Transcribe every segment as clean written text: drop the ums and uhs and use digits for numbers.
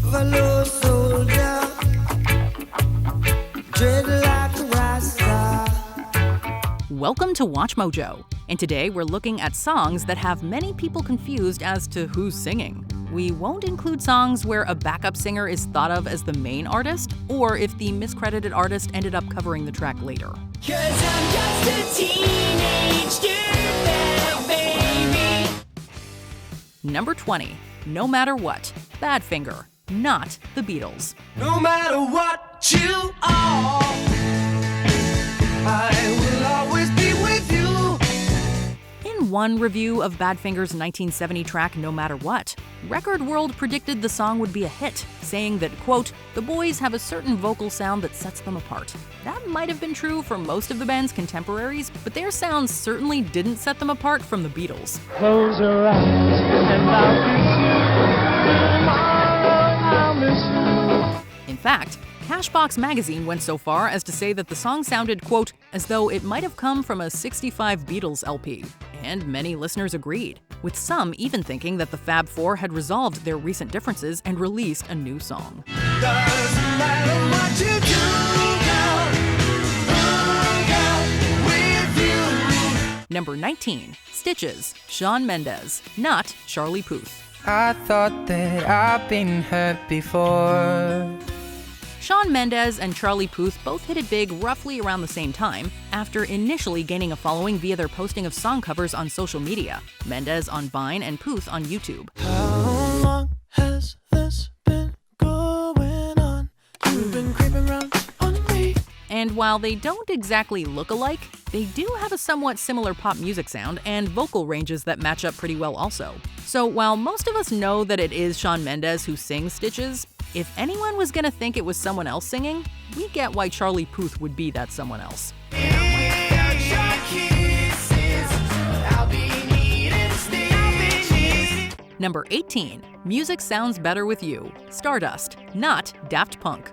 Buffalo soldier, dread like a rasta. Welcome to Watch Mojo, and today we're looking at songs that have many people confused as to who's singing. We won't include songs where a backup singer is thought of as the main artist, or if the miscredited artist ended up covering the track later. 'Cause I'm just a teenage dirtbag baby. Number 20, No Matter What, Badfinger, not the Beatles. No matter what you are, I will always be with you. In one review of Badfinger's 1970 track No Matter What, Record World predicted the song would be a hit, saying that, quote, the boys have a certain vocal sound that sets them apart. That might have been true for most of the band's contemporaries, but their sounds certainly didn't set them apart from the Beatles. Close your eyes and I'll miss you. In fact, Cashbox magazine went so far as to say that the song sounded, quote, as though it might have come from a 65 Beatles LP. And many listeners agreed, with some even thinking that the Fab Four had resolved their recent differences and released a new song. Doesn't matter what you do, girl, with you. Number 19, Stitches, Shawn Mendes, not Charlie Puth. I thought that I've been hurt before. Shawn Mendes and Charlie Puth both hit it big roughly around the same time, after initially gaining a following via their posting of song covers on social media, Mendes on Vine and Puth on YouTube. How long has this been going on? You've been creeping around on me. And while they don't exactly look alike, they do have a somewhat similar pop music sound and vocal ranges that match up pretty well also. So while most of us know that it is Shawn Mendes who sings Stitches, if anyone was gonna think it was someone else singing, we get why Charlie Puth would be that someone else. Number 18, Music Sounds Better With You, Stardust, not Daft Punk.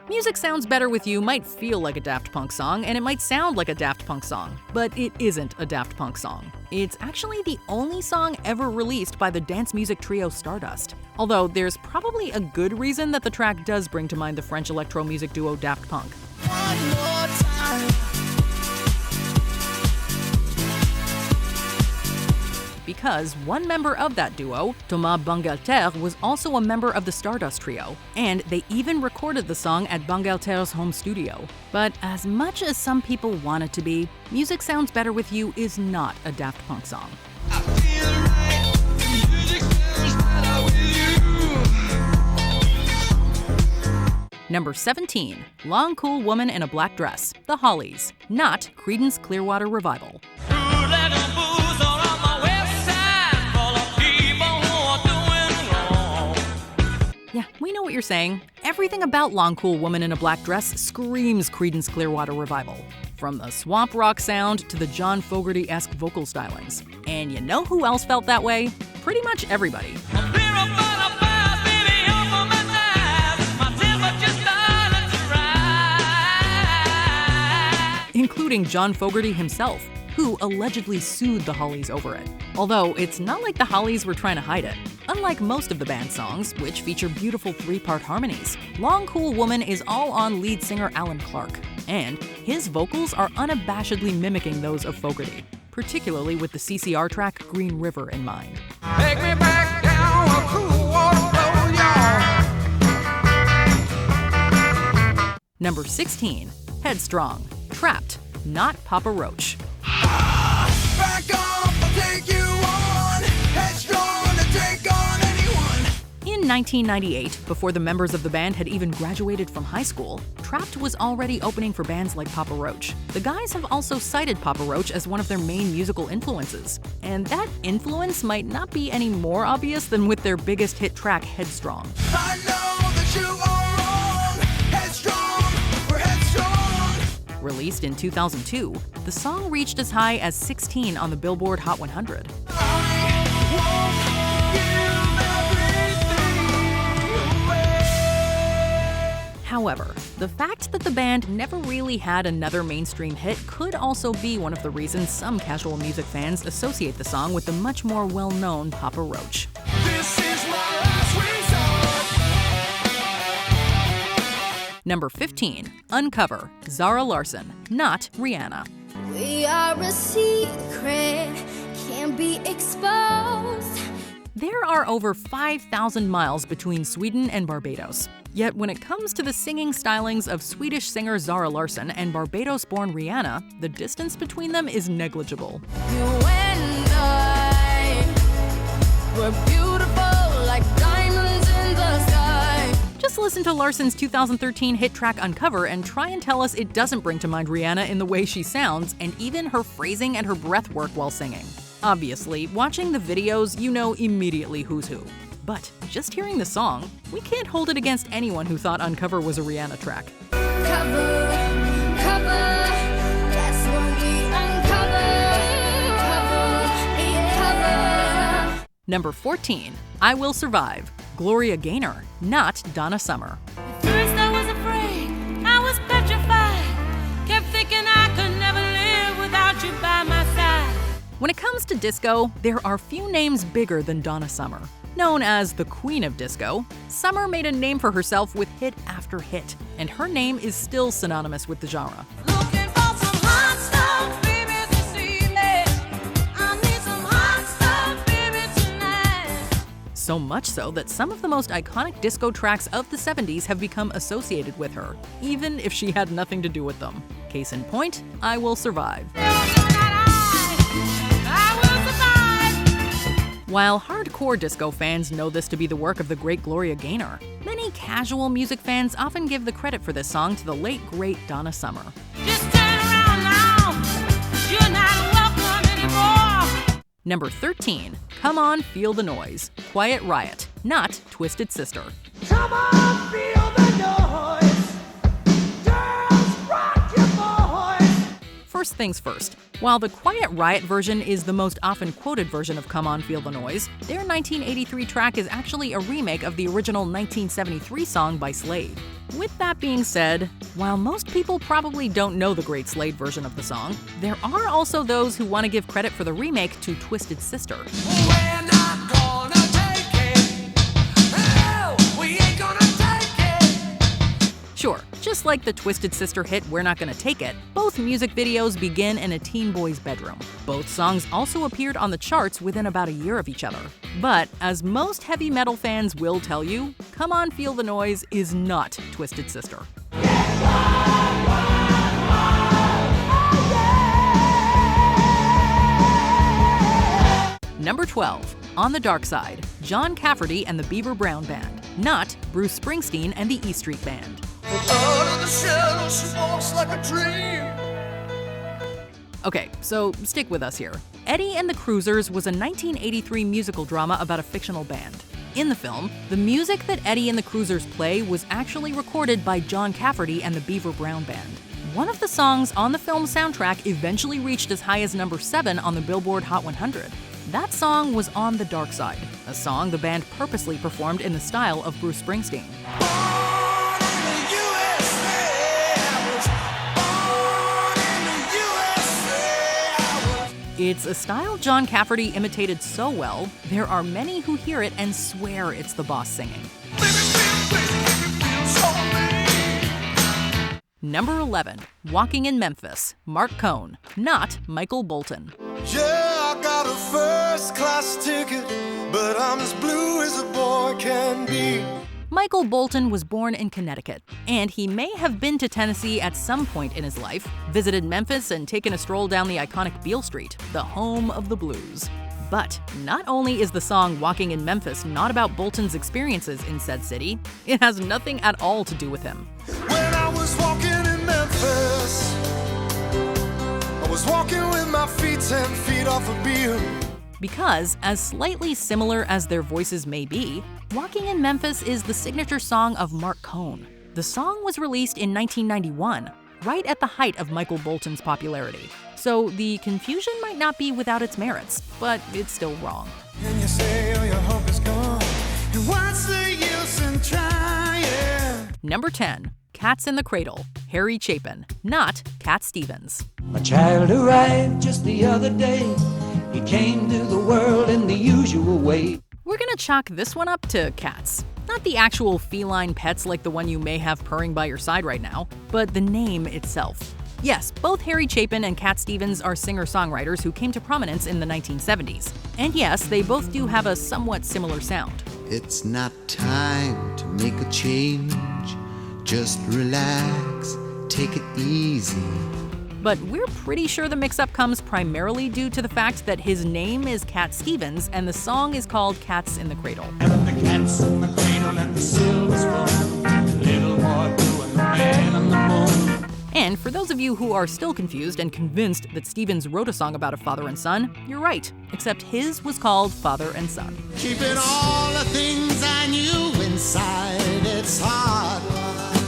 Music Sounds Better With You might feel like a Daft Punk song, and it might sound like a Daft Punk song, but it isn't a Daft Punk song. It's actually the only song ever released by the dance music trio Stardust. Although there's probably a good reason that the track does bring to mind the French electro music duo Daft Punk. One more time. Because one member of that duo, Thomas Bangalter, was also a member of the Stardust trio, and they even recorded the song at Bangalter's home studio. But as much as some people want it to be, Music Sounds Better With You is not a Daft Punk song. Number 17, Long Cool Woman in a Black Dress, The Hollies, not Creedence Clearwater Revival. Yeah, we know what you're saying. Everything about Long Cool Woman in a Black Dress screams Creedence Clearwater Revival. From the swamp rock sound to the John Fogerty-esque vocal stylings. And you know who else felt that way? Pretty much everybody. Including John Fogerty himself, who allegedly sued the Hollies over it. Although it's not like the Hollies were trying to hide it. Unlike most of the band's songs, which feature beautiful three-part harmonies, Long Cool Woman is all on lead singer Alan Clark, and his vocals are unabashedly mimicking those of Fogerty, particularly with the CCR track Green River in mind. Take me back down a cool water flow, y'all. Number 16, Headstrong, Trapt, not Papa Roach. Back off, I'll take you on. Headstrong to take on anyone. In 1998, before the members of the band had even graduated from high school, Trapt was already opening for bands like Papa Roach. The guys have also cited Papa Roach as one of their main musical influences, and that influence might not be any more obvious than with their biggest hit track, Headstrong. I know that you are wrong. Headstrong, we're headstrong. Released in 2002, the song reached as high as 16 on the Billboard Hot 100. However, the fact that the band never really had another mainstream hit could also be one of the reasons some casual music fans associate the song with the much more well-known Papa Roach. This is my last resort. Number 15. Uncover, Zara Larsson, not Rihanna. We are a secret, can't be exposed. There are over 5,000 miles between Sweden and Barbados. Yet when it comes to the singing stylings of Swedish singer Zara Larsson and Barbados-born Rihanna, the distance between them is negligible. You and I were beautiful like diamonds in the sky. Just listen to Larsson's 2013 hit track Uncover and try and tell us it doesn't bring to mind Rihanna in the way she sounds, and even her phrasing and her breath work while singing. Obviously, watching the videos, you know immediately who's who. But just hearing the song, we can't hold it against anyone who thought Uncover was a Rihanna track. Cover, cover, that's what we uncover. Cover. Number 14. I Will Survive, Gloria Gaynor, not Donna Summer. First I was afraid, I was petrified. Kept thinking I could never live without you by my side. When it comes to disco, there are few names bigger than Donna Summer. Known as the Queen of Disco, Summer made a name for herself with hit after hit, and her name is still synonymous with the genre. Looking for some hot stuff, baby, this evening. I need some hot stuff, baby, tonight. So much so that some of the most iconic disco tracks of the 70s have become associated with her, even if she had nothing to do with them. Case in point, I Will Survive. While hardcore disco fans know this to be the work of the great Gloria Gaynor, many casual music fans often give the credit for this song to the late great Donna Summer. Just turn around now, you're not welcome anymore. Number 13. Come On, Feel the Noise, Quiet Riot, not Twisted Sister. Come on, feel the noise. Girls, rock your voice. First things first, while the Quiet Riot version is the most often quoted version of Come On, Feel the Noise, their 1983 track is actually a remake of the original 1973 song by Slade. With that being said, while most people probably don't know the great Slade version of the song, there are also those who want to give credit for the remake to Twisted Sister. We're not gonna take it. Hell, we ain't gonna take it. Sure, just like the Twisted Sister hit We're Not Gonna Take It, both music videos begin in a teen boy's bedroom. Both songs also appeared on the charts within about a year of each other. But, as most heavy metal fans will tell you, Come On Feel the Noise is not Twisted Sister. Number 12. On the Dark Side, John Cafferty and the Beaver Brown Band, not Bruce Springsteen and the E Street Band. Out of the shadow, she walks like a dream. Okay, so stick with us here. Eddie and the Cruisers was a 1983 musical drama about a fictional band. In the film, the music that Eddie and the Cruisers play was actually recorded by John Cafferty and the Beaver Brown Band. One of the songs on the film soundtrack eventually reached as high as number 7 on the Billboard Hot 100. That song was On the Dark Side, a song the band purposely performed in the style of Bruce Springsteen. It's a style John Cafferty imitated so well, there are many who hear it and swear it's the boss singing. Number 11. Walking in Memphis, Marc Cohn, not Michael Bolton. Yeah, I got a first-class ticket, but I'm as blue as a boy can be. Michael Bolton was born in Connecticut, and he may have been to Tennessee at some point in his life, visited Memphis, and taken a stroll down the iconic Beale Street, the home of the blues. But not only is the song Walking in Memphis not about Bolton's experiences in said city, it has nothing at all to do with him. When I was walking in Memphis, I was walking with my feet 10 feet off a Beale. Because, as slightly similar as their voices may be, Walking in Memphis is the signature song of Marc Cohn. The song was released in 1991, right at the height of Michael Bolton's popularity. So the confusion might not be without its merits, but it's still wrong. And you say all your hope is gone, and what's the use in trying? Number 10. Cats in the Cradle, Harry Chapin, not Cat Stevens. My child arrived just the other day. He came to the world in the usual way. We're gonna chalk this one up to cats. Not the actual feline pets like the one you may have purring by your side right now, but the name itself. Yes, both Harry Chapin and Cat Stevens are singer-songwriters who came to prominence in the 1970s. And yes, they both do have a somewhat similar sound. It's not time to make a change. Just relax, take it easy. But we're pretty sure the mix-up comes primarily due to the fact that his name is Cat Stevens and the song is called Cats in the Cradle. The cats in the cradle and the silver spoon. Little more doing the man on the moon. And for those of you who are still confused and convinced that Stevens wrote a song about a father and son, you're right, except his was called Father and Son. Keeping all the things I knew inside. It's hard,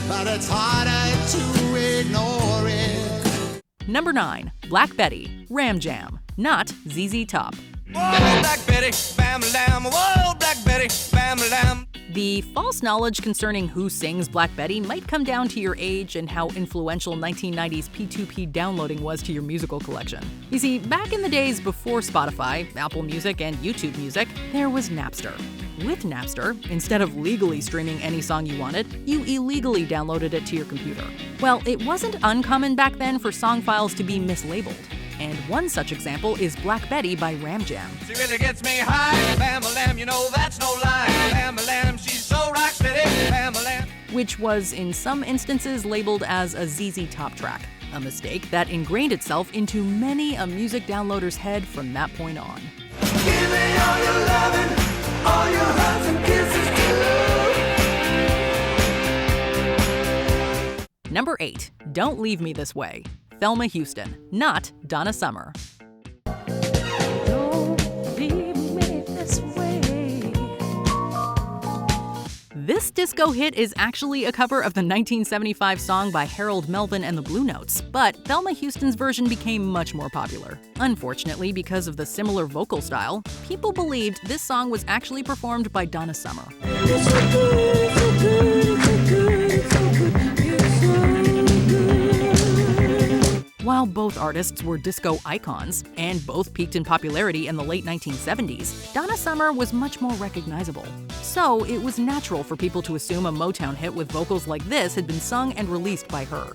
but it's harder to ignore it. Number 9. Black Betty, Ram Jam, not ZZ Top. Whoa, Black Betty, bam lamb. Whoa, Black Betty, bam lamb. The false knowledge concerning who sings Black Betty might come down to your age and how influential 1990s P2P downloading was to your musical collection. You see, back in the days before Spotify, Apple Music, and YouTube Music, there was Napster. With Napster, instead of legally streaming any song you wanted, you illegally downloaded it to your computer. Well, it wasn't uncommon back then for song files to be mislabeled. And one such example is Black Betty by Ram Jam. She really gets me high, bam lamb. You know that's no lie, bam lamb. She's so rock steady, bam lamb. Which was in some instances labeled as a ZZ Top track, a mistake that ingrained itself into many a music downloader's head from that point on. Give me all your loving, all your hugs and kisses too. Number 8. Don't Leave Me This Way, Thelma Houston, not Donna Summer. This disco hit is actually a cover of the 1975 song by Harold Melvin and the Blue Notes, but Thelma Houston's version became much more popular. Unfortunately, because of the similar vocal style, people believed this song was actually performed by Donna Summer. While both artists were disco icons, and both peaked in popularity in the late 1970s, Donna Summer was much more recognizable. So it was natural for people to assume a Motown hit with vocals like this had been sung and released by her.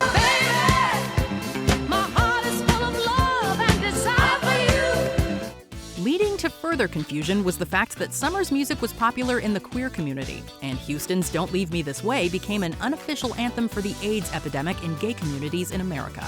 Leading to further confusion was the fact that Summer's music was popular in the queer community, and Houston's Don't Leave Me This Way became an unofficial anthem for the AIDS epidemic in gay communities in America.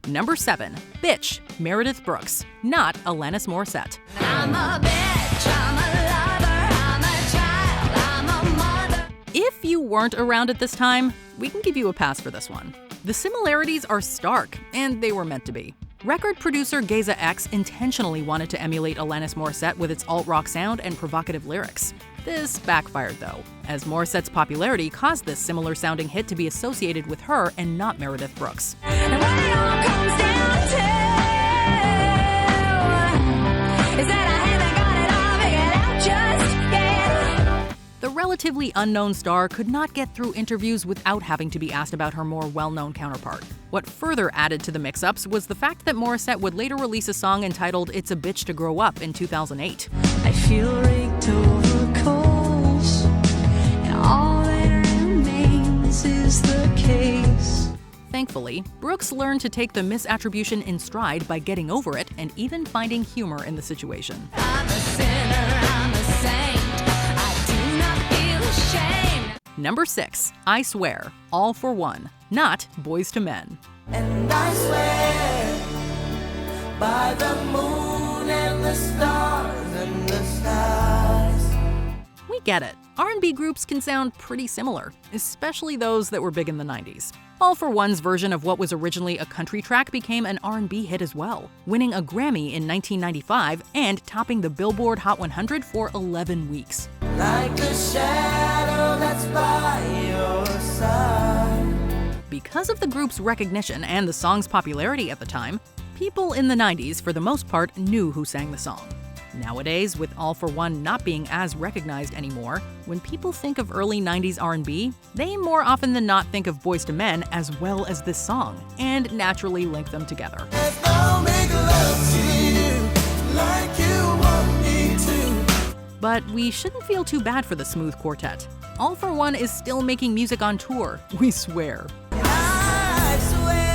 Number 7. Bitch, Meredith Brooks, not Alanis Morissette. I'm a bitch, I'm a lover, I'm a child, I'm a mother. If you weren't around at this time, we can give you a pass for this one. The similarities are stark, and they were meant to be. Record producer Geza X intentionally wanted to emulate Alanis Morissette with its alt-rock sound and provocative lyrics. This backfired though, as Morissette's popularity caused this similar-sounding hit to be associated with her and not Meredith Brooks. And what it all comes down to is that I haven't got it all figured out just yet. The relatively unknown star could not get through interviews without having to be asked about her more well-known counterpart. What further added to the mix-ups was the fact that Morissette would later release a song entitled It's a Bitch to Grow Up in 2008. I feel raked over coals, and all that remains is the case. Thankfully, Brooks learned to take the misattribution in stride by getting over it and even finding humor in the situation. I'm a sinner, I'm a saint, I do not feel ashamed. Number 6. I Swear, All for One, not Boys to Men. And I swear by the moon and the stars and the skies. We get it. R&B groups can sound pretty similar, especially those that were big in the 90s. All for One's version of what was originally a country track became an R&B hit as well, winning a Grammy in 1995 and topping the Billboard Hot 100 for 11 weeks. Like a shadow that's by your side. Because of the group's recognition and the song's popularity at the time, people in the 90s, for the most part, knew who sang the song. Nowadays, with All for One not being as recognized anymore, when people think of early 90s R&B, they more often than not think of Boyz II Men as well as this song, and naturally link them together. I'll make love to you like you want me to. But we shouldn't feel too bad for the Smooth Quartet. All for One is still making music on tour, we swear. I swear,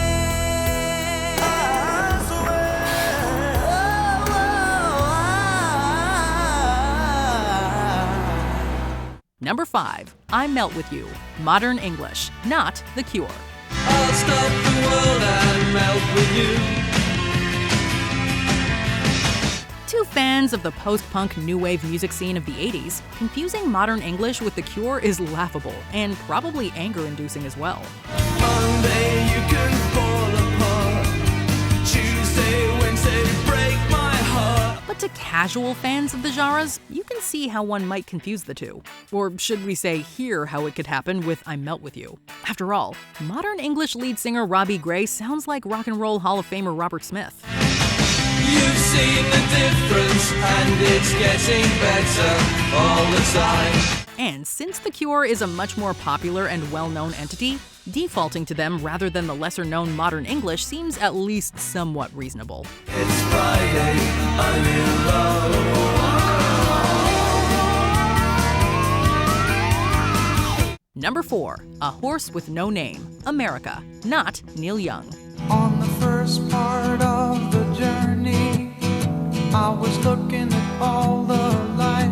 Number 5. I Melt With You, Modern English, not The Cure. I'll stop the world and melt with you. To fans of the post-punk new wave music scene of the 80s, confusing Modern English with The Cure is laughable and probably anger-inducing as well. Monday you can fall apart. Tuesday, Wednesday, break my heart. But to casual fans of the genres, you can see how one might confuse the two. Or should we say, hear how it could happen with I Melt With You. After all, Modern English lead singer Robbie Gray sounds like Rock and Roll Hall of Famer Robert Smith. You've seen the difference, and it's getting better all the time. And since The Cure is a much more popular and well-known entity, defaulting to them rather than the lesser-known Modern English seems at least somewhat reasonable. It's Friday, I'm in love. Number 4. A Horse with No Name, America, not Neil Young. On the first part of the journey, I was looking at all the life.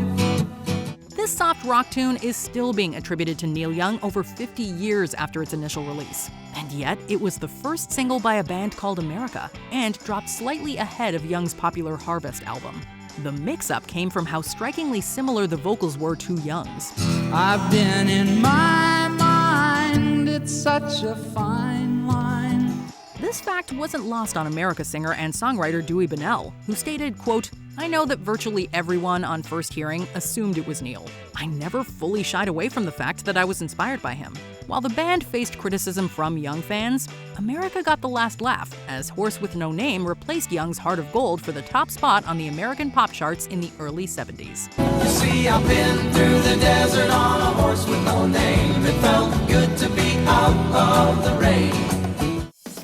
This soft rock tune is still being attributed to Neil Young over 50 years after its initial release. And yet, it was the first single by a band called America, and dropped slightly ahead of Young's popular Harvest album. The mix-up came from how strikingly similar the vocals were to Young's. I've been in my mind, it's such a fine line. This fact wasn't lost on America singer and songwriter Dewey Bunnell, who stated, quote, "I know that virtually everyone on first hearing assumed it was Neil. I never fully shied away from the fact that I was inspired by him." While the band faced criticism from Young fans, America got the last laugh, as Horse with No Name replaced Young's Heart of Gold for the top spot on the American pop charts in the early 70s. You see, I've been through the desert on a horse with no name. It felt good to be out of the rain.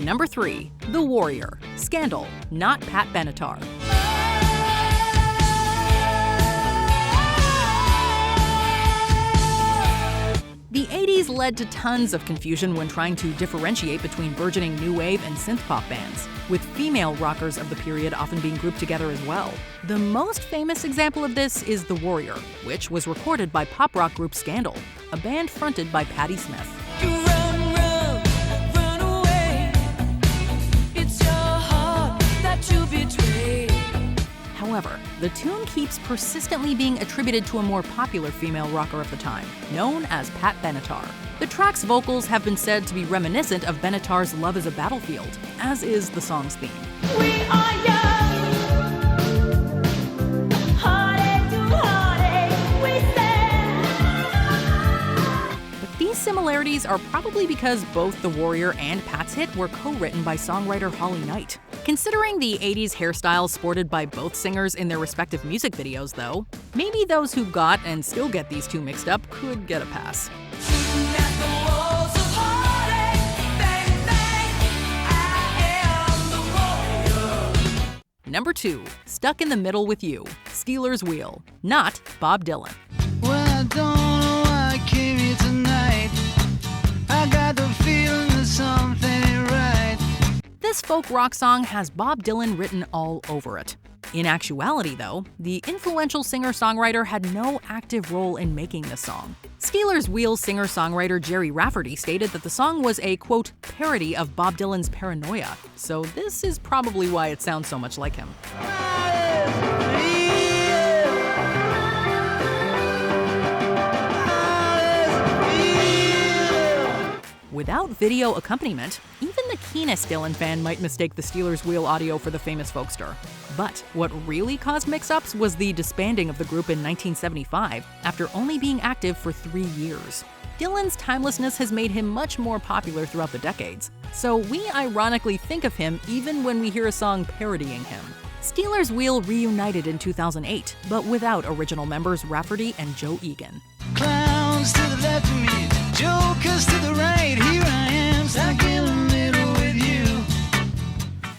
Number 3. The Warrior, Scandal, not Pat Benatar. The 80s led to tons of confusion when trying to differentiate between burgeoning new wave and synthpop bands, with female rockers of the period often being grouped together as well. The most famous example of this is The Warrior, which was recorded by pop rock group Scandal, a band fronted by Patti Smith. You run away. It's your heart that you betray. However, the tune keeps persistently being attributed to a more popular female rocker of the time, known as Pat Benatar. The track's vocals have been said to be reminiscent of Benatar's Love is a Battlefield, as is the song's theme. We are young. Heartache to heartache, we stand. But these similarities are probably because both The Warrior and Pat's hit were co-written by songwriter Holly Knight. Considering the 80s hairstyles sported by both singers in their respective music videos, though, maybe those who got and still get these two mixed up could get a pass. At the walls of heartache, bang, bang, I am the warrior. Number 2. Stuck in the Middle with You, Stealers Wheel, not Bob Dylan. Well, I don't know why I came here tonight. I got the feeling that something ain't right. This folk rock song has Bob Dylan written all over it. In actuality, though, the influential singer-songwriter had no active role in making the song. Stealers Wheel singer-songwriter Jerry Rafferty stated that the song was a, quote, parody of Bob Dylan's Paranoia, so this is probably why it sounds so much like him. Without video accompaniment, even the keenest Dylan fan might mistake the Stealers Wheel audio for the famous folkster. But what really caused mix-ups was the disbanding of the group in 1975, after only being active for 3 years. Dylan's timelessness has made him much more popular throughout the decades, so we ironically think of him even when we hear a song parodying him. Steelers Wheel reunited in 2008, but without original members Rafferty and Joe Egan. Clowns to the left of me, jokers to the right. Here I am, stuck in the middle with you.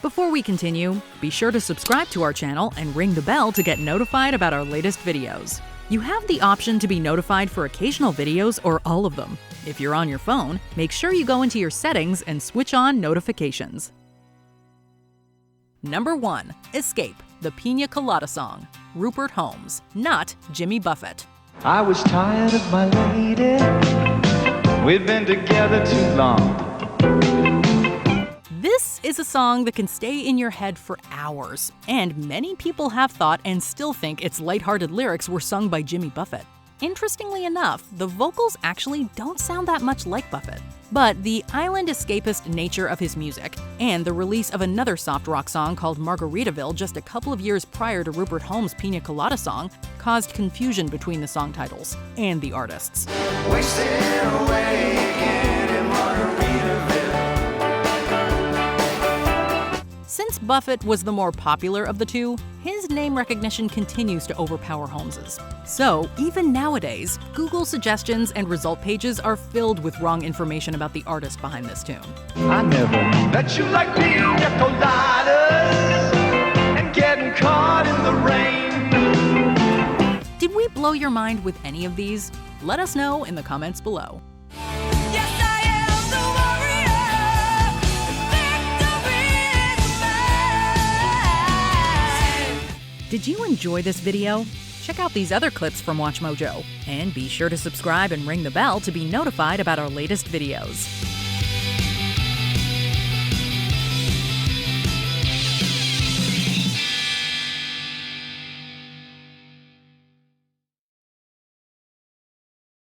Before we continue, be sure to subscribe to our channel and ring the bell to get notified about our latest videos. You have the option to be notified for occasional videos or all of them. If you're on your phone, make sure you go into your settings and switch on notifications. Number 1. Escape, the Pina Colada song. Rupert Holmes, not Jimmy Buffett. I was tired of my lady. We'd been together too long. This is a song that can stay in your head for hours, and many people have thought and still think its lighthearted lyrics were sung by Jimmy Buffett. Interestingly enough, the vocals actually don't sound that much like Buffett. But the island escapist nature of his music, and the release of another soft rock song called Margaritaville just a couple of years prior to Rupert Holmes' Pina Colada song, caused confusion between the song titles and the artists. Wasted away again in Margaritaville. Since Buffett was the more popular of the two, his name recognition continues to overpower Holmes's. So, even nowadays, Google suggestions and result pages are filled with wrong information about the artist behind this tune. I never met you like pina coladas and getting caught in the rain. Did we blow your mind with any of these? Let us know in the comments below. Yes, I am the warrior. Victory is mine. Did you enjoy this video? Check out these other clips from WatchMojo, and be sure to subscribe and ring the bell to be notified about our latest videos.